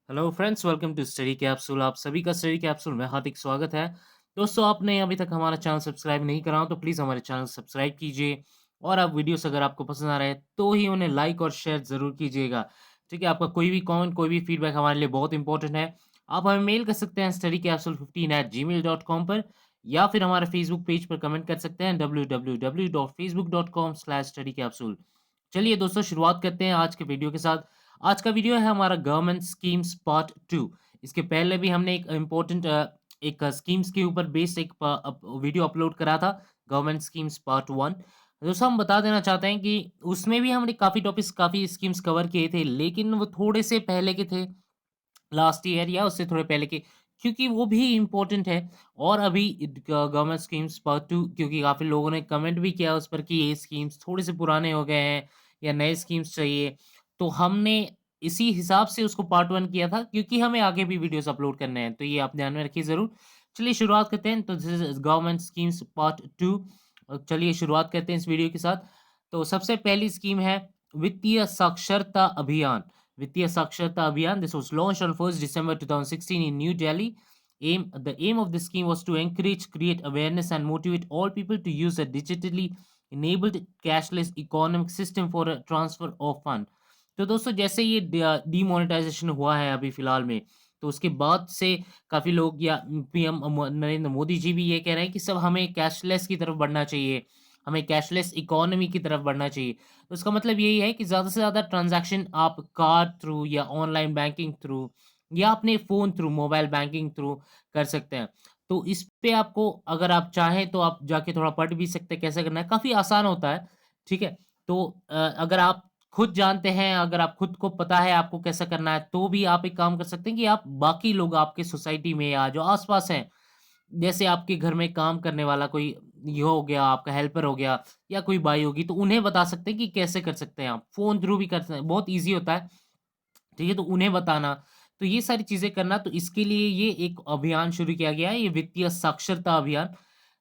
Hello friends, welcome to study capsule. आप सभी का स्टडी कैप्सूल में हार्दिक स्वागत है। दोस्तों, आपने अभी तक हमारा चैनल सब्सक्राइब नहीं करा हो तो प्लीज़ हमारे चैनल सब्सक्राइब कीजिए। और आप वीडियोस अगर आपको पसंद आ रहे हैं तो ही उन्हें लाइक और शेयर ज़रूर कीजिएगा। ठीक है, आपका कोई भी कमेंट, कोई भी फीडबैक हमारे लिए बहुत इंपॉर्टेंट है। आप हमें मेल कर सकते हैं studycapsule15@gmail.com पर, या फिर हमारे फेसबुक पेज पर कमेंट कर सकते हैं www.facebook.com/studycapsule। चलिए दोस्तों, शुरुआत करते हैं आज के वीडियो के साथ। आज का वीडियो है हमारा गवर्नमेंट स्कीम्स पार्ट 2। इसके पहले भी हमने एक इम्पोर्टेंट एक स्कीम्स के ऊपर बेस्ड एक वीडियो अपलोड करा था, गवर्नमेंट स्कीम्स पार्ट 1। दोस्तों, हम बता देना चाहते हैं कि उसमें भी हमने काफ़ी टॉपिक्स, काफ़ी स्कीम्स कवर किए थे, लेकिन वो थोड़े से पहले के थे, लास्ट ईयर या उससे थोड़े पहले के, क्योंकि वो भी इम्पोर्टेंट है। और अभी गवर्नमेंट स्कीम्स पार्ट 2, क्योंकि काफ़ी लोगों ने कमेंट भी किया उस पर कि ये स्कीम्स थोड़े से पुराने हो गए हैं या नए स्कीम्स चाहिए। तो हमने इसी हिसाब से उसको पार्ट 1 किया था, क्योंकि हमें आगे भी वीडियोस अपलोड करने हैं, तो ये आप ध्यान में रखिए ज़रूर। चलिए शुरुआत करते हैं। तो this is government schemes part 2। चलिए शुरुआत करते हैं इस वीडियो के साथ। तो सबसे पहली स्कीम है वित्तीय साक्षरता अभियान। वित्तीय साक्षरता अभियान, this was launched on 1st December 2016 in New Delhi. The aim of the scheme was to encourage, create awareness and motivate all people to use a digitally enabled cashless economic system for a transfer of fund. तो दोस्तों, जैसे ये demonetisation हुआ है अभी फिलहाल में, तो उसके बाद से काफ़ी लोग या पीएम नरेंद्र मोदी जी भी ये कह रहे हैं कि सब हमें कैशलेस की तरफ बढ़ना चाहिए, हमें कैशलेस इकोनॉमी की तरफ बढ़ना चाहिए। तो इसका मतलब यही है कि ज़्यादा से ज़्यादा ट्रांज़ैक्शन आप कार्ड थ्रू या ऑनलाइन बैंकिंग थ्रू या अपने phone through, mobile banking through कर सकते हैं। तो इस पे आपको, अगर आप चाहें तो आप जाके थोड़ा पढ़ भी सकते हैं कैसे करना है, काफ़ी आसान होता है, ठीक है? तो अगर आप खुद जानते हैं, अगर आप खुद को पता है आपको कैसा करना है, तो भी आप एक काम कर सकते हैं कि आप बाकी लोग आपके सोसाइटी में या जो आस-पास हैं, जैसे आपके घर में काम करने वाला कोई ये हो गया, आपका हेल्पर हो गया या कोई बाई होगी, तो उन्हें बता सकते हैं कि कैसे कर सकते हैं आप। फ़ोन थ्रू भी कर सकते हैं, बहुत ईज़ी होता है, ठीक है? तो उन्हें बताना, तो ये सारी चीज़ें करना, तो इसके लिए ये एक अभियान शुरू किया गया है, ये वित्तीय साक्षरता अभियान,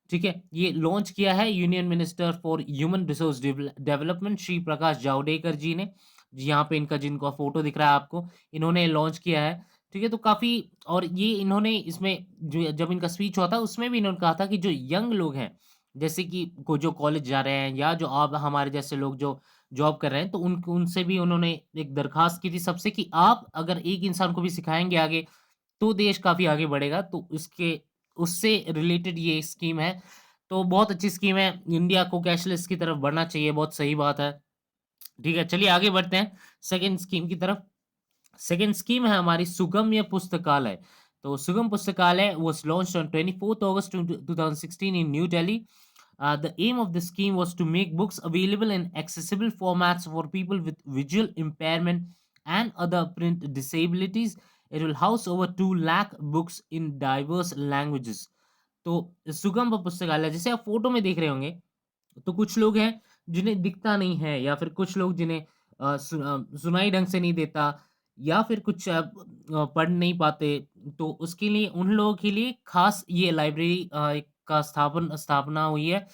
ठीक है? ये लॉन्च किया है union minister for human resource development Shri Prakash Javadekar ji ने। जी, यहाँ पे इनका जिनका फ़ोटो दिख रहा है आपको, इन्होंने लॉन्च किया है, ठीक है? तो काफ़ी, और ये इन्होंने इसमें जो जब इनका स्पीच हुआ था, उसमें भी इन्होंने कहा था कि जो यंग लोग हैं, जैसे कि जो कॉलेज जा रहे हैं या जो आप हमारे जैसे लोग जो जॉब कर रहे हैं, तो उनसे भी उन्होंने एक दरख्वास्त की थी सबसे कि आप अगर एक इंसान को भी सिखाएँगे आगे, तो देश काफ़ी आगे बढ़ेगा। तो उसके उससे रिलेटेड ये स्कीम है। तो बहुत अच्छी स्कीम है, इंडिया को कैशलेस की तरफ बढ़ना चाहिए, बहुत सही बात है। ठीक है, चलिए आगे बढ़ते हैं सेकंड स्कीम की तरफ। सेकंड स्कीम है हमारी सुगम्य पुस्तकालय। तो सुगम पुस्तकालय was launched on 24th August 2016 in New Delhi. The aim of the scheme was to make books available in accessible formats for people with visual impairment and other print disabilities. It will house over 2 lakh books in diverse languages. तो सुगम पुस्तकालय, जैसे आप photo में देख रहे होंगे, तो कुछ लोग हैं जिन्हें दिखता नहीं है, या फिर कुछ लोग जिन्हें सुनाई ढंग से नहीं देता, या फिर कुछ पढ़ नहीं पाते, तो उसके लिए, उन लोगों के लिए खास ये लाइब्रेरी एक का स्थापना हुई है।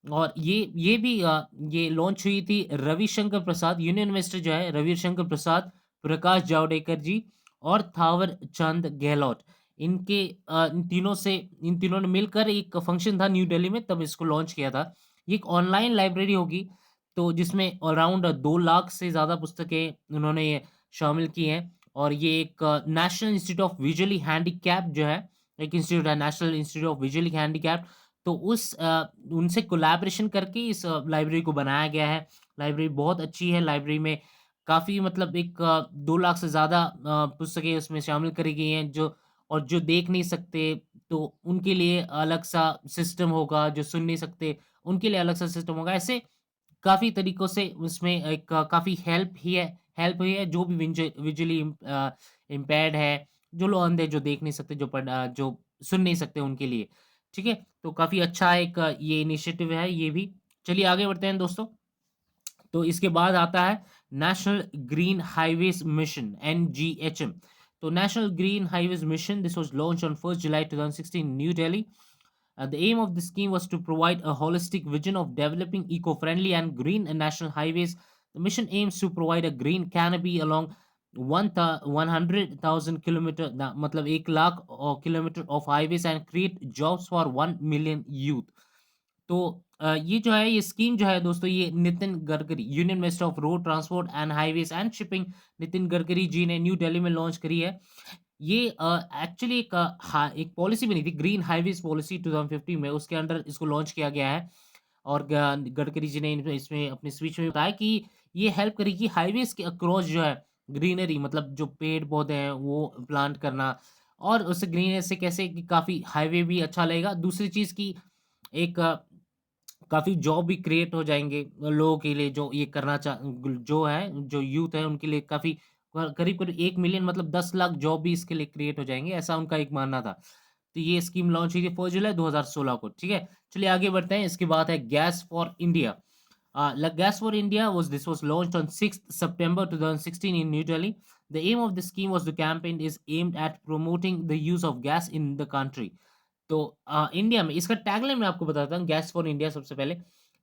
और ये भी ये लॉन्च हुई थी रविशंकर प्रसाद, यूनियन मिनिस्टर जो है रविशंकर प्रसाद, प्रकाश जावड़ेकर जी और थावर चंद गहलोत, इनके इन तीनों ने मिलकर एक फंक्शन था न्यू दिल्ली में, तब इसको लॉन्च किया था। ये एक ऑनलाइन लाइब्रेरी होगी, तो जिसमें अराउंड 2 लाख से ज़्यादा पुस्तकें उन्होंने ये शामिल की हैं। और ये एक national institute of visually handicapped जो है, एक इंस्टीट्यूट है national institute of visually handicapped, तो उनसे कोलैबोरेशन करके इस लाइब्रेरी को बनाया गया है। लाइब्रेरी बहुत अच्छी है, लाइब्रेरी में काफ़ी, मतलब एक 2 लाख से ज़्यादा पुस्तकें उसमें शामिल करी गई हैं, जो देख नहीं सकते, तो उनके लिए अलग-सा सिस्टम होगा, जो सुन नहीं सकते, उनके लिए अलग-सा सिस्टम होगा। ऐसे काफ़ी तरीकों से उसमें एक काफ़ी हेल्प हुई है, जो भी विजुअली इम्पेयर्ड है, जो लोग अंधे, जो देख नहीं सकते, जो सुन नहीं सकते, उनके लिए, ठीक है? तो काफ़ी अच्छा एक ये इनिशिएटिव है ये भी। चलिए आगे बढ़ते हैं दोस्तों। तो इसके बाद आता है नेशनल ग्रीन हाइवेज मिशन एनजीएचएम। तो national green highways mission, this was launch on 1st July 2016 new Delhi. The aim of the scheme was to provide a holistic vision of developing eco-friendly and green national highways. The mission aims to provide a green canopy along 100,000 kilometre मतलब 1 lakh kilometre of highways and create jobs for 1 million youth. तो ये जो है ये scheme जो है दोस्तों ये Nitin Gadkari union minister of road transport and highways and shipping Nitin Gadkari ji ने न्यू दिल्ली में लॉन्च करी है। ये एक्चुअली एक पॉलिसी बनी थी ग्रीन हाईवेज पॉलिसी 2015 में, उसके अंडर इसको लॉन्च किया गया है। और गडकरी जी ने इसमें अपने स्पीच में बताया कि ये हेल्प करेगी हाईवेज के अक्रॉस जो है ग्रीनरी, मतलब जो पेड़ पौधे हैं वो प्लांट करना, और उस ग्रीनरी से कैसे कि काफी हाईवे भी अच्छा लगेगा। दूसरी चीज की एक काफ़ी जॉब भी क्रिएट हो जाएँगे लोगों के लिए जो ये करना जो है, जो यूथ है उनके लिए काफ़ी करीब-करीब 1 मिलियन मतलब 10 लाख जॉब भी इसके लिए क्रिएट हो जाएँगे, ऐसा उनका एक मानना था। तो ये स्कीम लॉन्च हुई थी 4 जुलाई 2016 को, ठीक है? चलिए आगे बढ़ते हैं, इसके बाद है gas for India. Gas for India was launched on 6th September 2016 in New Delhi. The aim of the scheme was the campaign is aimed at promoting the use of gas in the country. तो India में इसका tagline मैं आपको बताता हूँ gas for India. सबसे पहले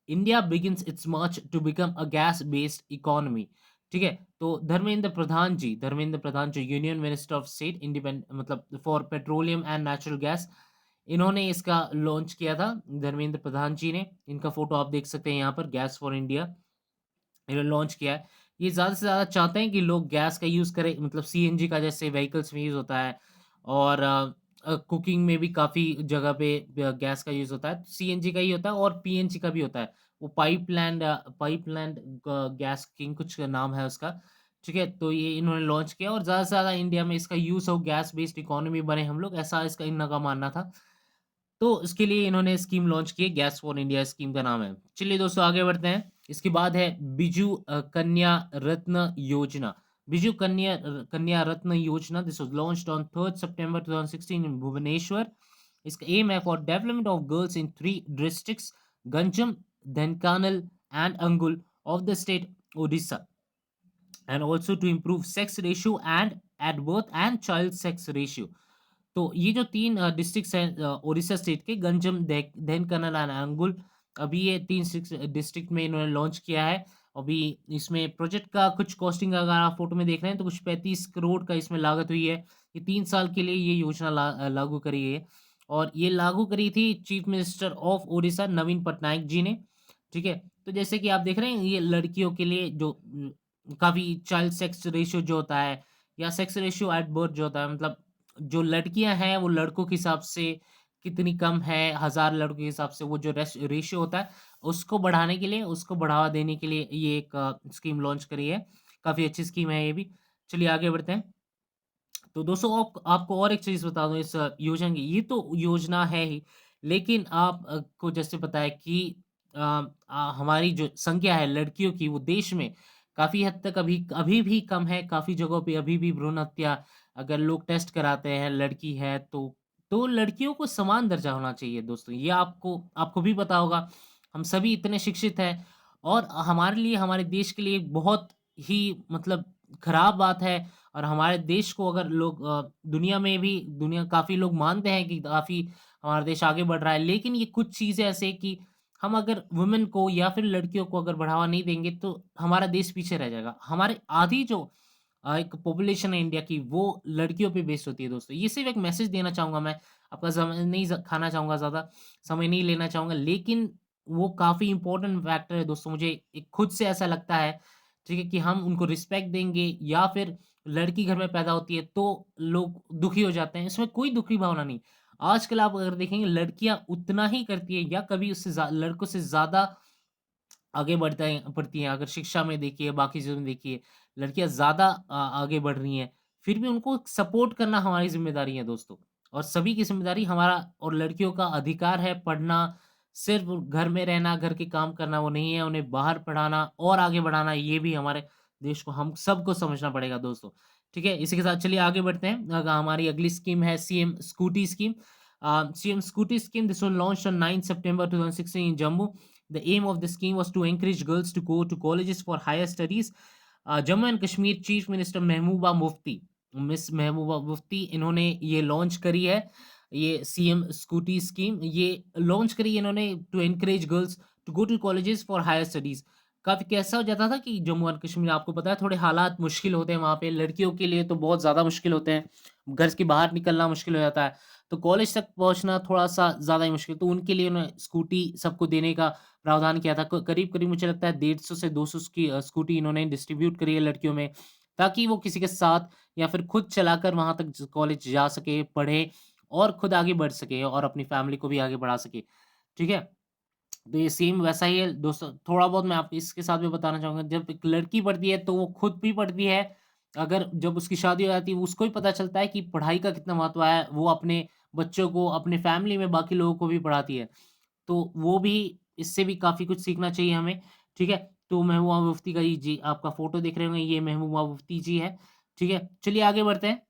India begins it's March two become a gas based economy, ठीक है? तो धर्मेंद्र प्रधान जो यूनियन मिनिस्टर ऑफ स्टेट इंडिपेंड मतलब for petroleum and natural gas, इन्होंने इसका लॉन्च किया था धर्मेंद्र प्रधान जी ने। इनका फोटो आप देख सकते हैं यहाँ पर, गैस फॉर इंडिया इन्होंने लॉन्च किया है। ये ज़्यादा से ज़्यादा चाहते हैं कि लोग गैस का यूज़ करें, मतलब सीएनजी का जैसे व्हीकल्स में यूज़ होता है, और कुकिंग में भी काफ़ी जगह पे गैस का यूज़ होता है। सीएनजी का ही होता है और पीएनजी का भी होता है। वो पाइपलाइन्ड गैस किंग कुछ नाम है उसका, ठीक है? तो ये इन्होंने लॉन्च किया और ज़्यादा से ज़्यादा इंडिया में इसका यूज़ हो, गैस बेस्ड इकोनॉमी बने हम लोग, ऐसा इसका इनका मानना था। तो इसके लिए इन्होंने स्कीम लॉन्च की है, गैस फॉर इंडिया स्कीम का नाम है। चलिए दोस्तों आगे बढ़ते हैं। इसके बाद है बिजू कन्या रत्न योजना। Biju Kanya Ratna Yojana, this was launched on 3rd September 2016 in Bhubaneswar. इसका एम है for development of girls in 3 districts Ganjam, Dhenkanal and Angul of the state Odisha, and also to improve sex ratio and at birth and child sex ratio. तो ये जो 3 districts हैं Odisha state के Ganjam, ढेनकानल and अंगुल, अभी ये 3 डिस्ट्रिक्ट में इन्होंने लॉन्च किया है। अभी इसमें प्रोजेक्ट का कुछ कॉस्टिंग अगर आप फ़ोटो में देख रहे हैं तो कुछ 35 करोड़ का इसमें लागत हुई है। ये 3 साल के लिए ये योजना लागू करी है, और ये लागू करी थी चीफ मिनिस्टर ऑफ ओडिशा नवीन पटनायक जी ने, ठीक है? तो जैसे कि आप देख रहे हैं ये लड़कियों के लिए जो काफ़ी चाइल्ड सेक्स रेशियो जो होता है या सेक्स रेशियो एट बर्थ जो होता है, मतलब जो लड़कियाँ हैं वो लड़कों के हिसाब से कितनी कम है, 1000 लड़कों के हिसाब से वो जो रेशियो होता है, उसको बढ़ाने के लिए, उसको बढ़ावा देने के लिए ये एक स्कीम लॉन्च करी है। काफ़ी अच्छी स्कीम है ये भी। चलिए आगे बढ़ते हैं। तो दोस्तों आपको और एक चीज़ बता दूँ इस योजना की, ये तो योजना है ही, लेकिन आप को जैसे पता है कि हमारी जो संख्या है लड़कियों की वो देश में काफ़ी हद तक अभी अभी भी कम है, काफ़ी जगहों पे अभी भी भ्रूण हत्या अगर लोग टेस्ट कराते हैं, लड़की है तो लड़कियों को समान दर्जा होना चाहिए दोस्तों। ये आपको आपको भी पता होगा, हम सभी इतने शिक्षित हैं, और हमारे लिए, हमारे देश के लिए बहुत ही मतलब खराब बात है। और हमारे देश को अगर लोग दुनिया में भी दुनिया काफ़ी लोग मानते हैं कि काफ़ी हमारा देश आगे बढ़ रहा है, लेकिन ये कुछ चीज़ें ऐसे हैं कि हम अगर वुमेन को या फिर लड़कियों को अगर बढ़ावा नहीं देंगे तो हमारा देश पीछे रह जाएगा। हमारे आधी जो एक पॉपुलेशन है इंडिया की वो लड़कियों पे बेस्ड होती है दोस्तों। ये सिर्फ़ एक मैसेज देना चाहूँगा मैं, आपका समय नहीं खाना चाहूँगा ज़्यादा, समय नहीं लेना चाहूँगा, लेकिन वो काफ़ी इम्पोर्टेंट फैक्टर है दोस्तों। मुझे एक खुद से ऐसा लगता है, ठीक है, कि हम उनको रिस्पेक्ट देंगे या फिर लड़की घर में पैदा होती है तो लोग दुखी हो जाते हैं, इसमें कोई दुखी भावना नहीं। आजकल आप अगर देखेंगे लड़कियाँ उतना ही करती हैं या कभी उससे लड़कों से ज़्यादा आगे बढ़ती हैं। अगर शिक्षा में देखिए, बाकी चीज़ों में देखिए, लड़कियाँ ज़्यादा आगे बढ़ रही हैं। फिर भी उनको सपोर्ट करना हमारी ज़िम्मेदारी है दोस्तों, और सभी की ज़िम्मेदारी हमारा, और लड़कियों का अधिकार है पढ़ना, सिर्फ़ घर में रहना, घर के काम करना वो नहीं है, उन्हें बाहर पढ़ाना और आगे बढ़ाना, ये भी हमारे देश को हम सबको समझना पड़ेगा दोस्तों। ठीक है? इसी के साथ चलिए आगे बढ़ते हैं। हमारी अगली स्कीम है CM scooty scheme. CM Scooty scheme, this was launched on 9 September 2016 in Jammu. The aim of the scheme was to encourage girls to go to colleges for higher studies. Jammu and Kashmir chief minister miss Mehbooba Mufti इन्होंने ये launch करी है। ये CM scooty scheme ये launch करी है इन्होंने to encourage girls to go to colleges for higher studies. काफ़ी कैसा हो जाता था कि जम्मू एंड कश्मीर आपको पता है थोड़े हालात मुश्किल होते हैं वहाँ पे, लड़कियों के लिए तो बहुत ज़्यादा मुश्किल होते हैं। घर के बाहर निकलना मुश्किल हो जाता है, तो कॉलेज तक पहुँचना थोड़ा-सा ज़्यादा ही मुश्किल, तो उनके लिए उन्होंने स्कूटी सबको देने का प्रावधान किया था। क करीब-करीब मुझे लगता है 150 से 200 की स्कूटी इन्होंने डिस्ट्रीब्यूट करी है लड़कियों में, ताकि वो किसी के साथ या फिर खुद चलाकर वहाँ तक ज कॉलेज जा सके, पढ़े और खुद आगे बढ़ सके और अपनी फैमिली को भी आगे बढ़ा सके। ठीक है? तो ये सेम वैसा ही है दोस्तों, थोड़ा बहुत मैं आपको इसके साथ भी बताना चाहूँगा, जब एक लड़की पढ़ती है तो वो खुद भी पढ़ती है, अगर जब उसकी शादी हो जाती है उसको भी पता चलता है कि पढ़ाई का कितना महत्व है, वो अपने बच्चों को, अपने फैमिली में बाकी लोगों को भी पढ़ाती है। तो वो भी इससे भी काफ़ी कुछ सीखना चाहिए हमें, ठीक है? तो महबूबा मुफ्ती का ये जी आपका फ़ोटो देख रहे होंगे, ये महबूबा मुफ्ती जी है, ठीक है? चलिए आगे बढ़ते हैं।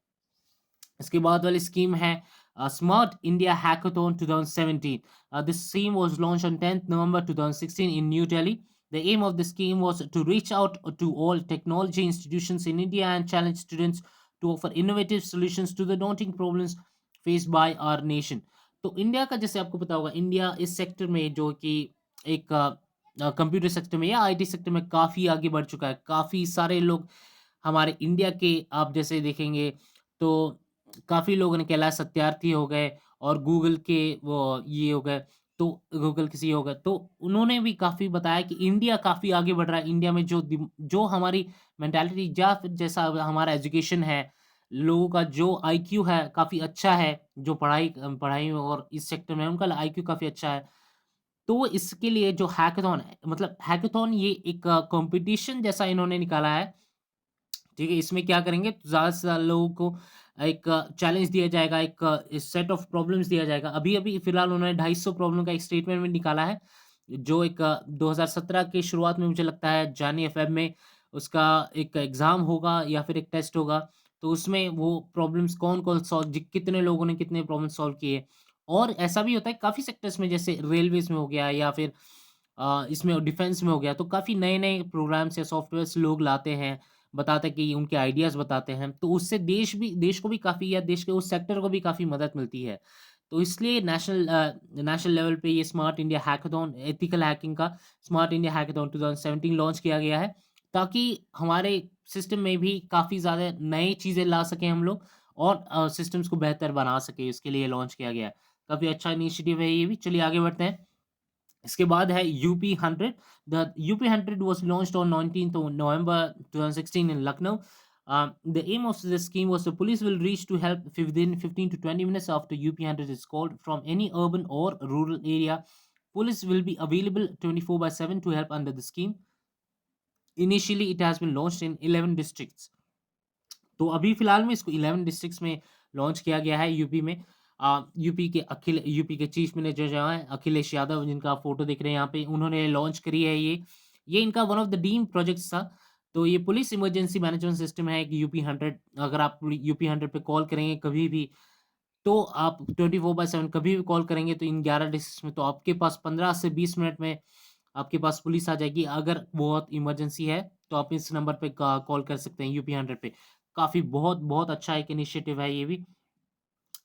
इसके बाद वाली स्कीम है smart India hackathon 2017. This scheme was launched on 10th November 2016 in New Delhi. The aim of the scheme was to reach out to all technology institutions in India and challenge students to offer innovative solutions to the daunting problems faced by our nation. तो India का जैसे आपको पता होगा, India इस sector में जो कि एक कंप्यूटर सेक्टर में या आईटी सेक्टर में काफ़ी आगे बढ़ चुका है। काफ़ी सारे लोग हमारे इंडिया के आप जैसे देखेंगे तो काफ़ी लोगों ने कैलाश सत्यार्थी हो गए और गूगल के वो ये हो गए, तो गूगल के सीईओ हो गए, तो उन्होंने भी काफ़ी बताया कि इंडिया काफ़ी आगे बढ़ रहा है। इंडिया में जो हमारी मेंटालिटी या फिर जैसा हमारा एजुकेशन है, लोगों का जो आईक्यू है काफ़ी अच्छा है, जो पढ़ाई में और इस सेक्टर में उनका आईक्यू काफ़ी अच्छा है। तो इसके लिए जो हैकाथॉन है, मतलब हैकाथॉन ये एक कॉम्पिटिशन जैसा इन्होंने निकाला है, ठीक है? इसमें क्या करेंगे, ज़्यादा से ज़्यादा लोगों को एक चैलेंज दिया जाएगा, एक सेट ऑफ प्रॉब्लम्स दिया जाएगा। अभी-अभी फिलहाल उन्होंने 250 प्रॉब्लम का एक स्टेटमेंट भी निकाला है, जो एक 2017 की शुरुआत में मुझे लगता है जान या फ़ेब में उसका एक एग्ज़ाम होगा या फिर एक टेस्ट होगा। तो उसमें वो प्रॉब्लम्स कौन-कौन सॉल्व जि कितने लोगों ने कितने प्रॉब्लम सॉल्व किए। और ऐसा भी होता है काफ़ी सेक्टर्स में, जैसे रेलवेज़ में हो गया या फिर इसमें डिफेंस में हो गया, तो काफ़ी नए-नए प्रोग्राम्स या सॉफ्टवेयर्स लोग लाते हैं, बताते हैं कि उनके आइडियाज़ बताते हैं, तो उससे देश को भी काफ़ी या देश के उस सेक्टर को भी काफ़ी मदद मिलती है। तो इसलिए नेशनल लेवल पे ये smart India hackathon, ethical hacking का स्मार्ट इंडिया हैकाथॉन 2017 लॉन्च किया गया है, ताकि हमारे सिस्टम में भी काफ़ी ज़्यादा नई चीज़ें ला सकें हम लोग और सिस्टम्स को बेहतर बना सकें, इसके लिए लॉन्च किया गया है। काफ़ी अच्छा इनिशिएटिव है ये भी। चलिए आगे बढ़ते हैं। इसके बाद है UP 100। The UP 100 was launched on 19th November 2016 in Lucknow. The aim of the scheme was the police will reach to help within 15 to 20 minutes after UP 100 is called from any urban or rural area. Police will be available 24/7 to help under the scheme. Initially, it has been launched in 11 districts. तो अभी फिलहाल में इसको 11 districts में launch किया गया है UP में। यूपी के चीफ मिनिस्टर जो हैं अखिलेश यादव, जिनका आप फ़ोटो देख रहे हैं यहाँ पे, उन्होंने लॉन्च करी है ये। ये इनका one of the dream projects था। तो ये पुलिस इमरजेंसी मैनेजमेंट सिस्टम है कि यूपी 100, अगर आप यूपी 100 पे कॉल करेंगे कभी भी, तो आप 24/7 कभी भी कॉल करेंगे तो इन 11 डिस्ट्रिक्ट्स में तो आपके पास 15 से 20 मिनट में आपके पास पुलिस आ जाएगी। अगर बहुत इमरजेंसी है, तो आप इस नंबर पे का कॉल कर सकते हैं यूपी 100 पे। काफ़ी बहुत बहुत अच्छा एक इनिशिएटिव है ये भी।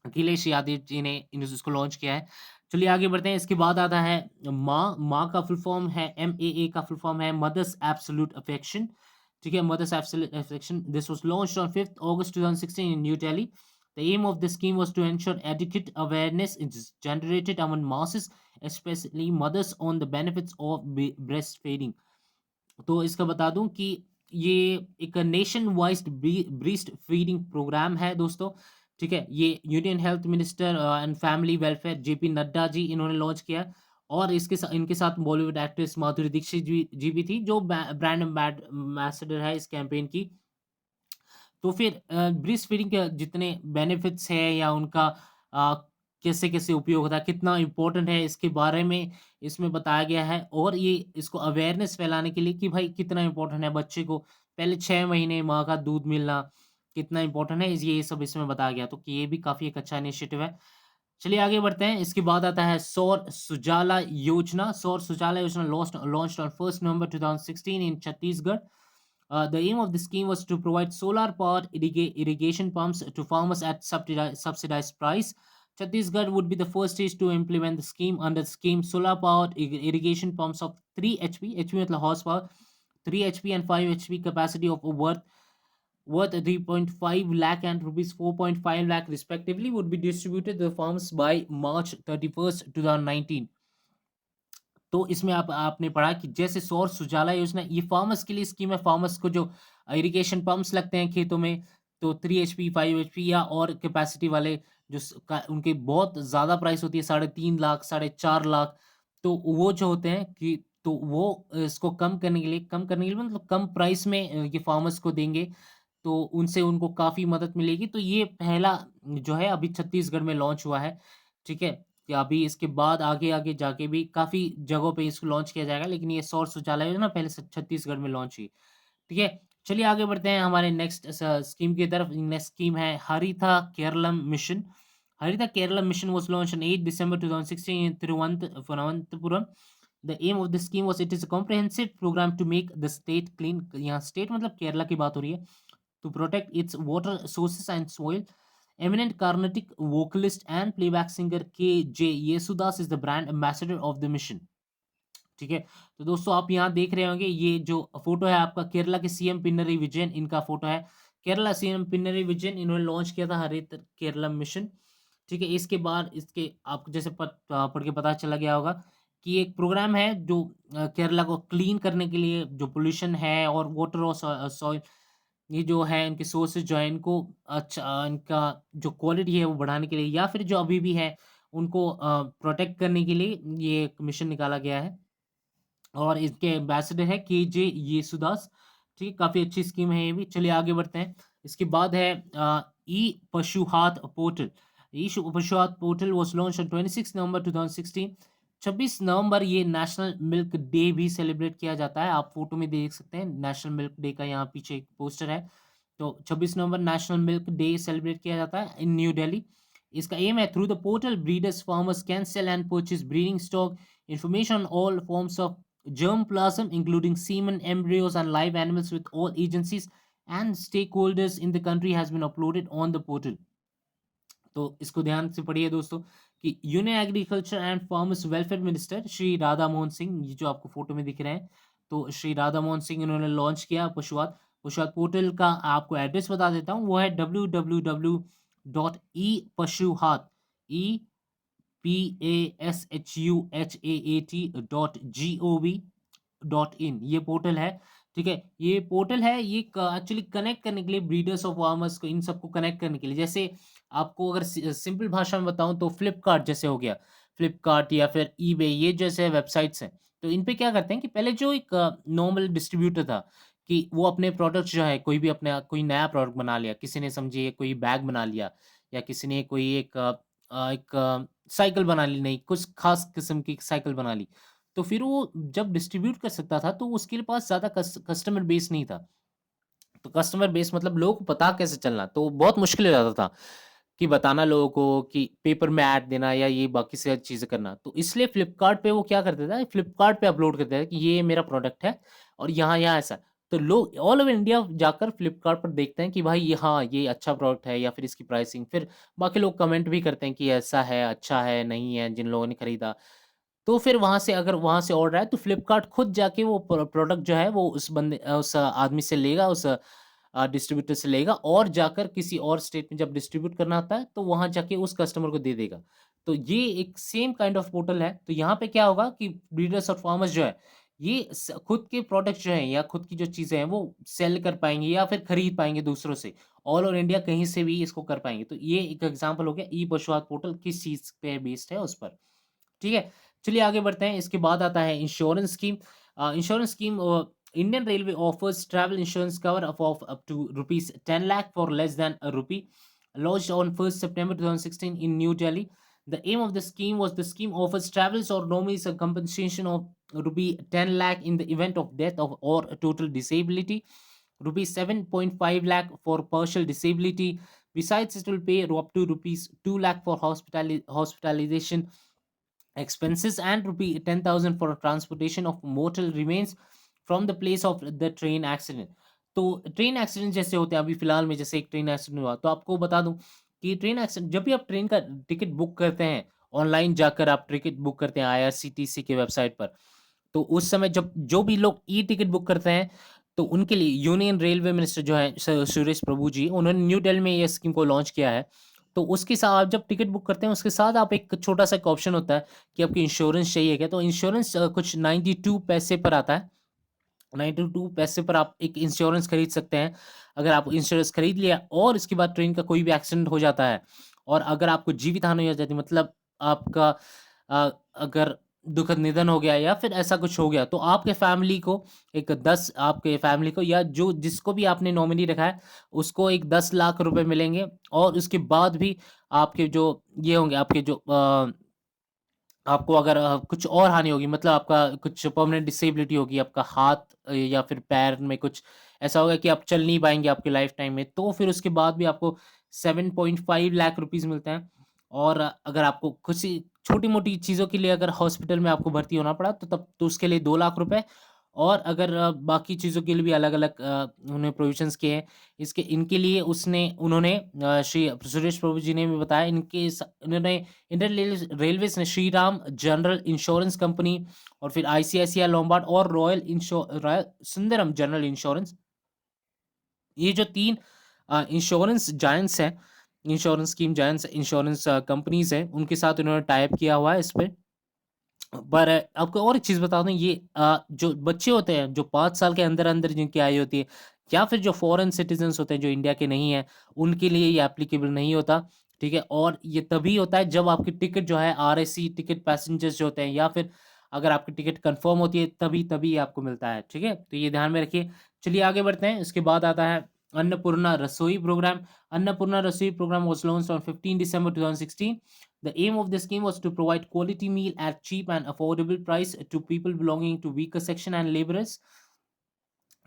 अखिलेश यादव जी ने इसको लॉन्च किया है। चलिए आगे बढ़ते हैं। इसके बाद आता है माँ का फुल फॉर्म है MAA का फुल फॉर्म है मदर्स एब्सोल्यूट अफेक्शन। ठीक है, mother's absolute affection. This was launched on 5th August 2016 in New Delhi. The aim of the scheme was to ensure adequate awareness is generated among masses, especially mothers, on the benefits of breastfeeding. तो इसका बता दूँ कि ये एक nation wise breast feeding programme है दोस्तों, ठीक है? ये union health minister and family welfare JP Nadda ji इन्होंने लॉन्च किया, और इनके साथ बॉलीवुड एक्ट्रेस माधुरी दीक्षित जी भी थी, जो ब्रांड एम्बेसडर है इस कैंपेन की। तो फिर ब्रीस्ट फीडिंग के जितने बेनिफिट्स हैं या उनका अ, कैसे-कैसे उपयोग होता है, कितना इम्पोर्टेंट है, इसके बारे में इसमें बताया गया है, और ये इसको अवेयरनेस फैलाने के लिए कि भाई कितना इम्पोर्टेंट है बच्चे को पहले 6 महीने माँ का दूध मिलना, कितना इम्पोर्टेंट है, ये सब इसमें बताया गया। तो कि ये भी काफ़ी एक अच्छा इनिशिएटिव है। चलिए आगे बढ़ते हैं। इसके बाद आता है सौर सुजाला योजना। सौर सुजाला योजना launched on 1st November 2016 in Chhattisgarh. The aim of the scheme was to provide solar powered irrigation pumps to farmers at subsidized price. Chhattisgarh would be the first state to implement the scheme. Under the scheme, solar powered irrigation pumps of 3 HP, HP मतलब horsepower, 3 HP and 5 HP capacity of worth 3.5 lakh and rupees 4.5 lakh respectively would be distributed to the farms by March 31st, 2019. तो इसमें आपने पढ़ा कि जैसे सौर सुजाला योजना ये फार्मर्स के लिए स्कीम है। फार्मर्स को जो इरिगेशन पंप्स लगते हैं खेतों में, तो 3 एचपी 5 एचपी या और कैपेसिटी वाले जो उनके बहुत ज़्यादा प्राइस होती है, 3.5 लाख 4.5 लाख, तो वो जो होते हैं कि तो वो इसको कम करने के लिए मतलब कम प्राइस में ये फार्मर्स को देंगे, तो उनसे उनको काफ़ी मदद मिलेगी। तो ये पहला जो है अभी छत्तीसगढ़ में लॉन्च हुआ है, ठीक है? कि अभी इसके बाद आगे-आगे जाके भी काफ़ी जगहों पे इसको लॉन्च किया जाएगा, लेकिन ये सौर शौचालय योजना पहले से छत्तीसगढ़ में लॉन्च हुई, ठीक है? चलिए आगे बढ़ते हैं हमारे नेक्स्ट स्कीम की तरफ। नेक्स्ट स्कीम है Harita Keralam mission. Harita Keralam mission was launched on 8 December 2016 in Thiruvananthapuram. The aim of the scheme was it is a comprehensive program to make the state clean। यहाँ स्टेट मतलब केरला की बात हो रही है। To protect its water sources and soil. Eminent Carnatic vocalist and playback singer K.J. Yesudas is the brand ambassador of the mission। ठीक है, तो दोस्तों आप यहाँ देख रहे होंगे ये जो फोटो है आपका केरला के सीएम पिनरई विजयन, इनका फोटो है। केरला सीएम पिनरई विजयन इन्होंने लॉन्च किया था हरित केरला मिशन, ठीक है। इसके बाद इसके आपको जैसे पढ़ के पता चला गया होगा कि एक प्रोग्राम है जो केरला को क्लीन करने के लिए, जो पोल्यूशन है और वाटर और सॉइल ये जो है इनके सोर्सेज जो है इनको अच्छा इनका जो क्वालिटी है वो बढ़ाने के लिए या फिर जो अभी भी है उनको प्रोटेक्ट करने के लिए ये एक मिशन निकाला गया है और इसके एम्बेसडर है केजे येसुदास, ठीक है। काफ़ी अच्छी स्कीम है ये भी। चलिए आगे बढ़ते हैं। इसके बाद है E Pashuhaat portal. Pashuhaat portal was launch on 26 November 2016। 26 नवंबर ये नेशनल मिल्क डे भी सेलिब्रेट किया जाता है। आप फोटो में देख सकते हैं नेशनल मिल्क डे का, यहाँ पीछे एक पोस्टर है। तो 26 नवंबर नेशनल मिल्क डे सेलिब्रेट किया जाता है इन न्यू दिल्ली। इसका एम है through the portal breeders farmers can sell and purchase breeding stock information on all forms of germplasm, including semen, embryos, and live animals with all agencies and stakeholders in the country has been uploaded on the portal। तो इसको ध्यान से पढ़िए दोस्तों कि union agriculture and farmers welfare minister Shri Radha Mohan Singh, ये जो आपको फोटो में दिख रहे हैं, तो श्री राधा मोहन सिंह इन्होंने लॉन्च किया पशुआत पशुआत पोर्टल का। आपको एड्रेस बता देता हूँ, वो है www.epashuhat.gov.in ये पोर्टल है, ठीक है। ये पोर्टल है, ये एक्चुअली कनेक्ट करने के लिए ब्रीडर्स और फार्मर्स को, इन सबको कनेक्ट करने के लिए। जैसे आपको अगर सिंपल भाषा में बताऊं तो फ्लिपकार्ट जैसे हो गया, फ्लिपकार्ट या फिर ईबे, ये जैसे वेबसाइट्स हैं, तो इन पे क्या करते हैं कि पहले जो एक नॉर्मल डिस्ट्रीब्यूटर था कि वो अपने प्रोडक्ट जो है कोई भी अपना कोई नया प्रोडक्ट बना लिया, किसी ने समझिए कोई बैग बना लिया या किसी ने कोई एक साइकिल बना ली, नहीं कुछ खास किस्म की साइकिल बना ली, तो फिर वो जब डिस्ट्रीब्यूट कर सकता था तो उसके पास ज़्यादा कस्टमर बेस नहीं था। तो कस्टमर बेस मतलब लोगों को पता कैसे चलना, तो बहुत मुश्किल हो जाता था कि बताना लोगों को कि पेपर में ऐड देना या ये बाकी से चीज़ें करना। तो इसलिए फ्लिपकार्ट पे वो क्या कर देता है, फ्लिपकार्ट पे अपलोड कर देता है कि ये मेरा प्रोडक्ट है और यहाँ-यहाँ ऐसा। तो लोग ऑल ओवर इंडिया जाकर फ्लिपकार्ट पर देखते हैं कि भाई ये हाँ, ये अच्छा प्रोडक्ट है या फिर इसकी प्राइसिंग, फिर बाकी लोग कमेंट भी करते हैं कि ऐसा है, अच्छा है, नहीं है, जिन लोगों ने खरीदा। तो फिर वहाँ से अगर वहाँ से ऑर्डर आए तो फ्लिपकार्ट खुद जाके वो प्रोडक्ट जो है वो उस आदमी से लेगा, उस डिस्ट्रीब्यूटर से लेगा और जाकर किसी और स्टेट में जब डिस्ट्रीब्यूट करना होता है तो वहाँ जाके उस कस्टमर को दे देगा। तो ये एक सेम काइंड ऑफ पोर्टल है। तो यहाँ पे क्या होगा कि ब्रीडर्स और फार्मर्स जो है ये खुद के प्रोडक्ट जो हैं या खुद की जो चीज़ें हैं वो सेल कर पाएँगे या फिर खरीद पाएँगे दूसरों से। ऑल ओवर इंडिया कहीं से भी इसको कर पाएँगे। तो ये एक एग्ज़ाम्पल हो गया ई पशुआत पोर्टल किस चीज़ पे बेस्ड है उस पर। ठीक है? चलिए आगे बढ़ते हैं। इसके बाद आता है insurance scheme. Insurance scheme Indian Railway offers travel insurance cover of up to rupees 10 lakh for less than a rupee. Launched on 1st September 2016 in New Delhi. The aim of the scheme was the scheme offers travels or nominees a compensation of rupee 10 lakh in the event of death or total disability, rupees 7.5 lakh for partial disability. Besides, it will pay up to rupees 2 lakh for hospitalization expenses and rupee 10,000 for transportation of mortal remains from the place of the train accident। तो train accident जैसे होते हैं, अभी फिलहाल में जैसे एक train accident हुआ, तो आपको बता दूं कि ट्रेन एक्सीडेंट जब भी आप ट्रेन का टिकट बुक करते हैं, ऑनलाइन जाकर आप टिकट बुक करते हैं आईआरसीटीसी के वेबसाइट पर, तो उस समय जब जो भी लोग ई-टिकट बुक करते हैं, तो उनके लिए यूनियन रेलवे मिनिस्टर जो है सुरेश प्रभु जी, उन्होंने न्यू दिल्ली में ये स्कीम को लॉन्च किया है। तो उसके साथ आप जब टिकट बुक करते हैं, उसके साथ आप एक छोटा-सा एक ऑप्शन होता है कि आपको इंश्योरेंस चाहिए क्या? तो इंश्योरेंस कुछ 92 पैसे पर आता है। 92 पैसे पर आप एक इंश्योरेंस खरीद सकते हैं। अगर आप इंश्योरेंस खरीद लिया और इसके बाद ट्रेन का कोई भी एक्सीडेंट हो जाता है और अगर आपको जीवित हानि हो जाती है मतलब आपका अगर दुखद निधन हो गया या फिर ऐसा कुछ हो गया, तो आपके फैमिली को एक 10 आपके फैमिली को या जो जिसको भी आपने नॉमिनी रखा है, उसको एक 10 लाख रुपए मिलेंगे और उसके बाद भी आपके जो ये होंगे आपके जो आपको अगर कुछ और हानि होगी मतलब आपका कुछ परमानेंट डिसेबिलिटी होगी, आपका हाथ या फिर पैर में कुछ ऐसा होगा कि आप चल नहीं पाएँगे आपके लाइफ टाइम में, तो फिर उसके बाद भी आपको 7.5 लाख रुपीज़ मिलते हैं। और अगर आपको कुछ छोटी-मोटी चीज़ों के लिए अगर हॉस्पिटल में आपको भर्ती होना पड़ा, तो तब तो उसके लिए 2 लाख रुपए और अगर बाकी चीज़ों के लिए भी अलग-अलग उन्होंने प्रोविज़न्स किए हैं। इसके इनके लिए उन्होंने श्री सुरेश प्रभु जी ने भी बताया इन्होंने इंडियन रेलवेज़ ने श्रीराम जनरल इंश्योरेंस कंपनी और फिर आईसीआईसीआई लोम्बार्ड और रॉयल सुंदरम जनरल इंश्योरेंस ये जो 3 इंश्योरेंस जायंट्स हैं, insurance scheme giants insurance companies हैं, उनके साथ उन्होंने टाई अप किया हुआ है इस पे। पर आपको और एक चीज़ बता दूँ ये जो बच्चे होते हैं, जो 5 साल के अंदर-अंदर जिनकी आयु होती है या फिर जो फ़ॉरेन सिटिज़न्स होते हैं, जो इंडिया के नहीं हैं, उनके लिए ये एप्लीकेबल नहीं होता, ठीक है? और ये तभी होता है जब आपकी टिकट जो है आरएसी टिकट पैसेंजर्स जो होते हैं या फिर अगर आपकी टिकट कन्फर्म होती है तभी आपको मिलता है, ठीक है? तो ये ध्यान में रखिए। चलिए आगे बढ़ते हैं, इसके बाद आता है Annapurna Rasoi programme. Annapurna Rasoi programme was launched on 15 December 2016. The aim of the scheme was to provide quality meal at cheap and affordable price to people belonging to weaker section and laborers.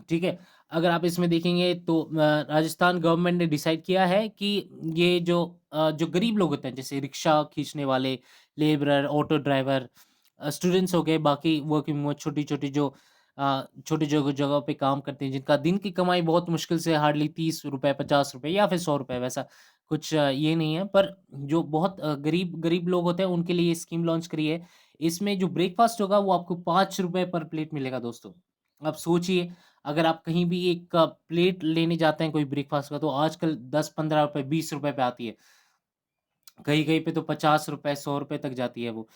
ठीक है? अगर आप इसमें देखेंगे तो राजस्थान गवर्नमेंट ने डिसाइड किया है कि ये जो गरीब लोग होते हैं जैसे रिक्शा खींचने वाले, लेबरर, ऑटो ड्राइवर स्टूडेंट्स हो गए, बाकी वर्किंग वुमन छोटी-छोटी जो छोटी जगह जगहों पे काम करते हैं, जिनका दिन की कमाई बहुत मुश्किल से हार्डली ₹30, ₹50 या फिर ₹100 वैसा कुछ ये नहीं है। पर जो बहुत गरीब गरीब लोग होते हैं, उनके लिए ये स्कीम लॉन्च करी है। इसमें जो ब्रेकफ़ास्ट होगा, वो आपको ₹5 पर प्लेट मिलेगा दोस्तों। आप सोचिए, अगर आप कहीं भी एक प्लेट लेने जाते हैं कोई ब्रेकफ़ास्ट का, तो आजकल 10-15 रुपए, ₹20 पे आती है। कहीं-कहीं पे तो ₹50 ₹100 तक जाती है वो।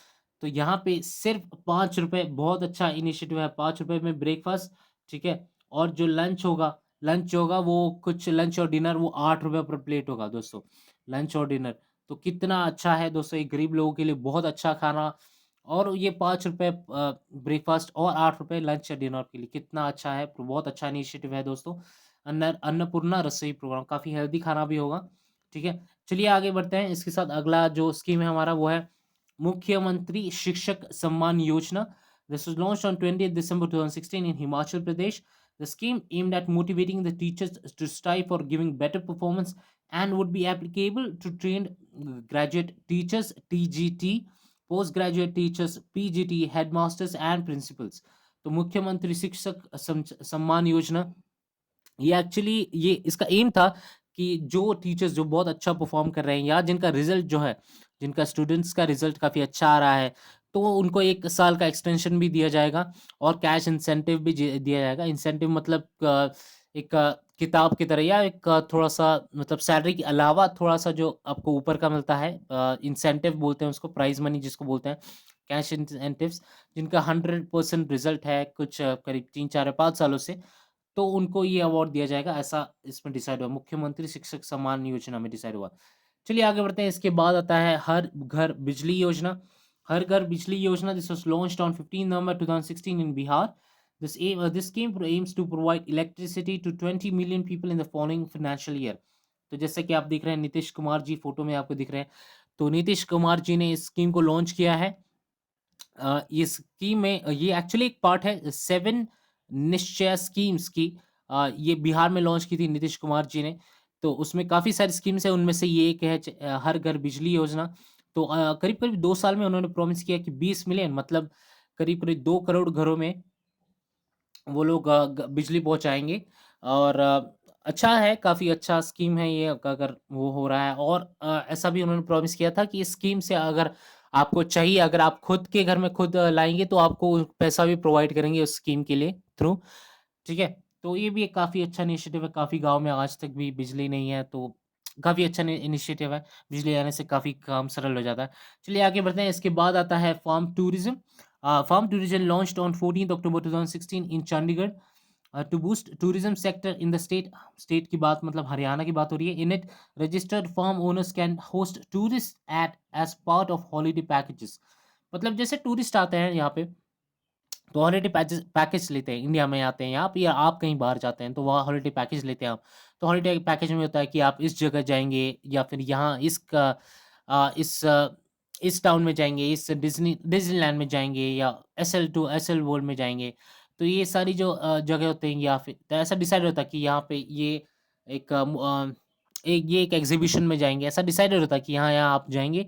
तो यहाँ पे सिर्फ़ ₹5 बहुत अच्छा इनिशिएटिव है, ₹5 में ब्रेकफ़ास्ट, ठीक है? और जो लंच होगा वो कुछ लंच और डिनर वो ₹8 पर प्लेट होगा दोस्तों, लंच और डिनर। तो कितना अच्छा है दोस्तों, ये गरीब लोगों के लिए बहुत अच्छा खाना और ये ₹5 ब्रेकफ़ास्ट और ₹8 लंच या डिनर के लिए कितना अच्छा है, बहुत अच्छा इनिशिएटिव है दोस्तों। अन्नपूर्णा रसोई प्रोग्राम काफ़ी हेल्दी खाना भी होगा, ठीक है? चलिए आगे बढ़ते हैं। इसके साथ अगला जो स्कीम है हमारा वो है मुख्यमंत्री शिक्षक Samman Yojana. This was launched on 20th December 2016 in Himachal Pradesh. The scheme aimed at motivating the teachers to strive for giving better performance and would be applicable to trained graduate teachers (TGT), postgraduate teachers (PGT), headmasters and principals. तो मुख्यमंत्री शिक्षक सम्मान योजना ये actually ये इसका M था कि जो teachers जो बहुत अच्छा परफॉर्म कर रहे हैं या जिनका रिजल्ट जो है, जिनका स्टूडेंट्स का रिजल्ट काफ़ी अच्छा आ रहा है, तो उनको 1 साल का एक्सटेंशन भी दिया जाएगा और कैश इंसेंटिव भी दिया जाएगा। इंसेंटिव मतलब एक किताब की तरह या एक थोड़ा-सा मतलब सैलरी के अलावा थोड़ा-सा जो आपको ऊपर का मिलता है इंसेंटिव बोलते हैं उसको, प्राइज़ मनी जिसको बोलते हैं, कैश इंसेंटिव्स जिनका 100% रिजल्ट है कुछ करीब 3, 4 या 5 सालों से, तो उनको ये अवार्ड दिया जाएगा, ऐसा इसमें डिसाइड हुआ। मुख्यमंत्री शिक्षक सम्मान योजना में डिसाइड हुआ। चलिए आगे बढ़ते हैं, इसके बाद आता है हर घर बिजली योजना। हर Ghar Bijli Yojana this was launched on 15 November 2016 in Bihar. This scheme aims to provide electricity to 20 million people in the following financial year. तो जैसे कि आप देख रहे हैं नीतीश कुमार जी फ़ोटो में आपको दिख रहे हैं। तो नीतीश कुमार जी ने इस स्कीम को लॉन्च किया है। ये स्कीम में ये एक्चुअली एक पार्ट है 7 निश्चय स्कीम्स की। ये बिहार में लॉन्च की थी नीतीश कुमार जी ने। तो उसमें काफ़ी सारी स्कीम्स हैं, उनमें से ये एक है हर घर बिजली योजना। तो करीब-करीब 2 साल में उन्होंने प्रॉमिस किया कि 20 मिलियन मतलब करीब-करीब 2 करोड़ घरों में वो लोग ग बिजली पहुँचाएँगे और अच्छा है, काफ़ी अच्छा स्कीम है ये अगर वो हो रहा है और ऐसा भी उन्होंने प्रॉमिस किया था कि इस स्कीम से अगर आपको चाहिए, अगर आप खुद के घर में खुद लाएँगे तो आपको पैसा भी प्रोवाइड करेंगे उस स्कीम के लिए थ्रू, ठीक है? तो ये भी एक काफ़ी अच्छा इनिशिएटिव है, काफ़ी गाँव में आज तक भी बिजली नहीं है, तो काफ़ी अच्छा इनिशिएटिव है, बिजली आने से काफ़ी काम सरल हो जाता है। चलिए आगे बढ़ते हैं, इसके बाद आता है farm tourism. Farm tourism launched on 14th October 2016 in Chandigarh to boost tourism sector in the state. State की बात मतलब हरियाणा की बात हो रही है। In it registered farm owners can host tourist at as part of holiday packages. मतलब जैसे टूरिस्ट आते हैं यहाँ पे तो हॉलिडे पैकेज पैकेज लेते हैं, इंडिया में आते हैं यहाँ पे या आप कहीं बाहर जाते हैं तो वहाँ हॉलिडे पैकेज लेते हैं आप। तो हॉलिडे पैकेज में होता है कि आप इस जगह जाएंगे या फिर यहाँ इस टाउन में जाएंगे, इस डिज्नीलैंड में जाएंगे या एसएल वर्ल्ड में जाएंगे। तो ये सारी जो जगह होते हैं या फिर तो ऐसा डिसाइड होता है कि यहाँ पे एक ये एक एग्जीबिशन में जाएंगे, ऐसा डिसाइडेड होता है कि यहाँ यहाँ आप जाएंगे।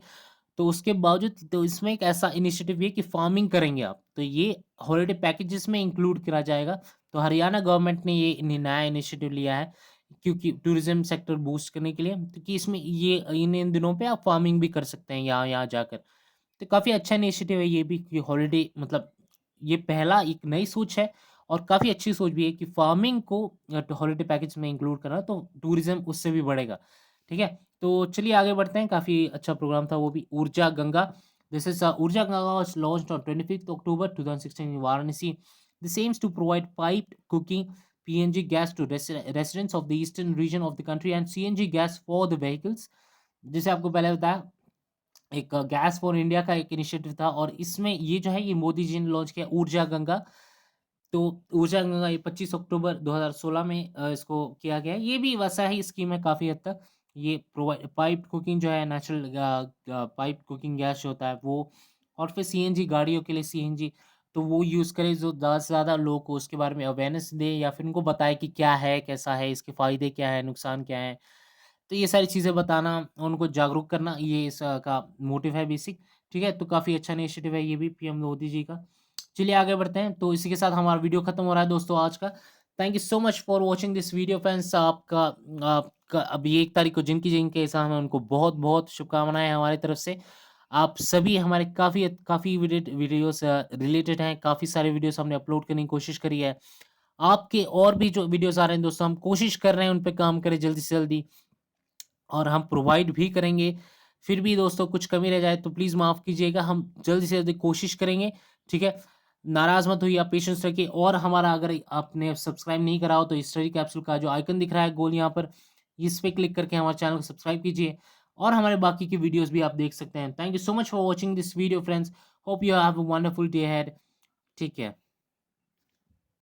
तो उसके बावजूद तो इसमें एक ऐसा इनिशिएटिव भी है कि फार्मिंग करेंगे आप, तो ये हॉलिडे पैकेजेस में इंक्लूड करा जाएगा। तो हरियाणा गवर्नमेंट ने ये नया इनिशिएटिव लिया है क्योंकि टूरिज्म सेक्टर बूस्ट करने के लिए, क्योंकि इसमें ये इन दिनों पे आप फार्मिंग भी कर सकते हैं यहाँ-यहाँ जाकर। तो काफ़ी अच्छा इनिशिएटिव है ये भी कि हॉलिडे मतलब ये पहला एक नई सोच है और काफ़ी अच्छी सोच भी है कि फार्मिंग को हॉलिडे पैकेज में इंक्लूड करना तो टूरिज्म उससे भी बढ़ेगा। ठीक है? तो चलिए आगे बढ़ते हैं, काफ़ी अच्छा प्रोग्राम था वो भी। ऊर्जा गंगा, दिस इज़ ऊर्जा Ganga was launched on 25th October 2016 in Varanasi. This aims to provide piped cooking PNG gas to residents of the eastern region of the country and CNG gas for the vehicles. जैसे आपको पहले बताया एक gas for India का एक initiative था और इसमें ये जो है ये मोदी जी ने लॉन्च किया ऊर्जा गंगा। तो ऊर्जा गंगा ये 25 अक्टूबर 2016 में इसको किया गया है। ये भी वैसा ही स्कीम है काफ़ी हद तक। ये पाइप कुकिंग जो है नेचुरल पाइप कुकिंग गैस जो होता है वो और फिर सीएनजी गाड़ियों के लिए सीएनजी तो वो यूज़ करें जो ज़्यादा से ज़्यादा लोग को उसके बारे में अवेयरनेस दें या फिर उनको बताएँ कि क्या है, कैसा है, इसके फ़ायदे क्या हैं, नुकसान क्या हैं। तो ये सारी चीज़ें बताना, उनको जागरूक करना ये का मोटिव है बेसिक, ठीक है? तो काफ़ी अच्छा इनिशिएटिव है ये भी पीएम मोदी जी का। चलिए आगे बढ़ते हैं, तो इसी के साथ हमारा वीडियो खत्म हो रहा है दोस्तों आज का। Thank you so much for watching this video friends. आपका अभी 1 तारीख को जिनके एग्ज़ाम है उनको बहुत-बहुत शुभकामनाएँ हमारी तरफ से। आप सभी हमारे काफ़ी वीडियोज़ रिलेटेड हैं, काफ़ी सारे वीडियोज़ हमने अपलोड करने की कोशिश करी है। आपके और भी जो वीडियोज़ आ रहे हैं दोस्तों हम कोशिश कर रहे हैं उन पे काम करें जल्दी से जल्दी। और हम प्रोवाइड भी करेंगे। फिर भी दोस्तों कुछ कमी रह जाए तो प्लीज़ माफ़ कीजिएगा, हम जल्द से जल्द कोशिश करेंगे, ठीक है? नाराज़ मत होइए, आप पेशेंस रखिए और हमारा अगर आपने सब्सक्राइब नहीं करा हो तो स्टडी कैप्सूल का जो आइकन दिख रहा है गोल यहाँ पर, इस पे क्लिक करके हमारे चैनल को सब्सक्राइब कीजिए और हमारे बाकी की वीडियोज़ भी आप देख सकते हैं। Thank you so much for watching this video friends. Hope you have a wonderful day ahead. Take care.